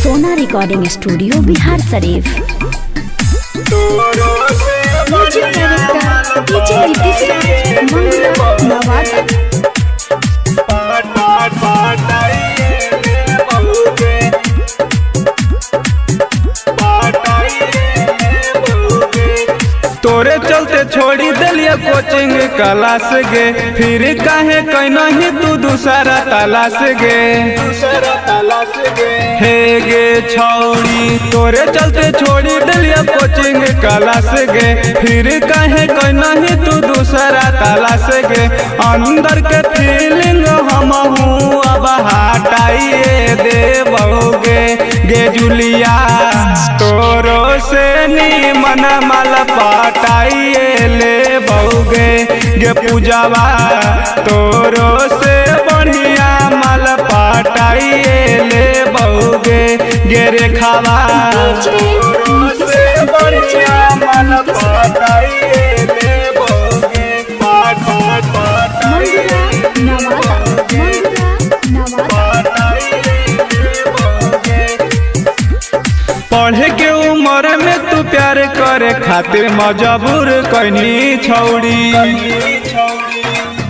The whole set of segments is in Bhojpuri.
सोना recording studio Bihar Sharif. Music director DJ Nitish राज, मंगला नवादा। तोरे चलते छोड़ी दिलिया कोचिंग क्लास गे, फिर काहे कहीं तू दूसरा तलाश गे। हे गे छौड़ी तोरे चलते छोड़ी दिलिया कोचिंग क्लास गे, फिर काहे कहीं तू दूसरा तलाश गे। अंदर के फीलिंग हम हूँ अब हटाइए देबोगे गे जुलिया, तोरो से नीमन माल पटाइए ले बउगे गे पूजावा, तोरो से बढ़िया माल पटाइए ले बउगे गे रेखावा, तोरो से बढ़िया माल पटाइए ले बउगे। पढ़े के उम्र में तू प्यार करे खातिर मजबूर कहीं छौड़ी,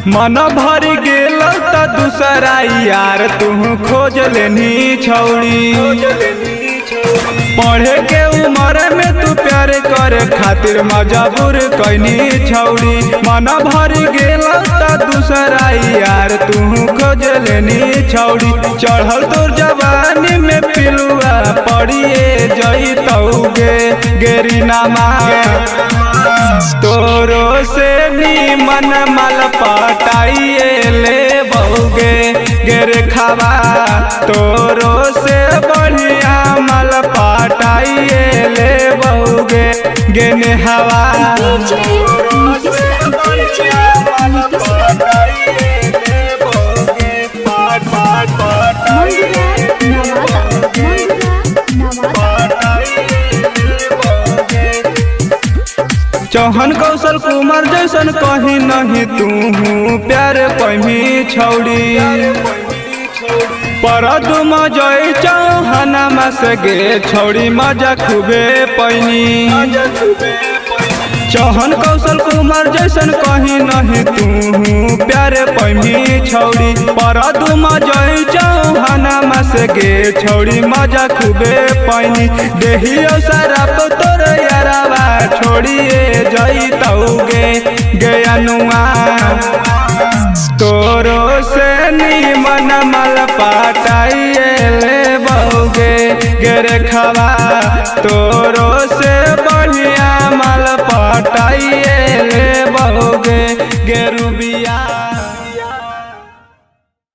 मन भर गेल त दूसरा यार तू खोज लेनी छौड़ी। पढ़े के उम्र में तू प्यार करे खातिर मजबूर कहीं छौड़ी, मन भर गेल त दूसरा यार तू खोज लेनी छौड़ी। चढ़ल तोर जवानी में पिलुआ पड़िए जइतौगे गेरी नामा, तोरो से नीमन माल पटाइए ले बउगे गे खावा, तोरो से बढ़िया माल पटाइए ले बउगे गे नेहावा, तोरो से बढ़िया माल पटाइए ले बउगे। चौहान कौशल कुमार जैसन कहीं नहीं तू प्यार पही छौड़ी, पर तुम जय चौहाना मास गे छौड़ी मजा खूबे पैनी। चौहान कौशल कुमार जैसन कहीं नहीं तू प्यार पही छौड़ी, पर तुम जय चौहाना मास गे छौड़ी मजा खूबे पैनी। देहियो शराब तोर यारावा छोड़िए जइतौगे गे अनुआ, तोरो से नीमन माल पटाइए ले बउगे गे रेखावा, तोरो से बढ़िया माल पटाइए ले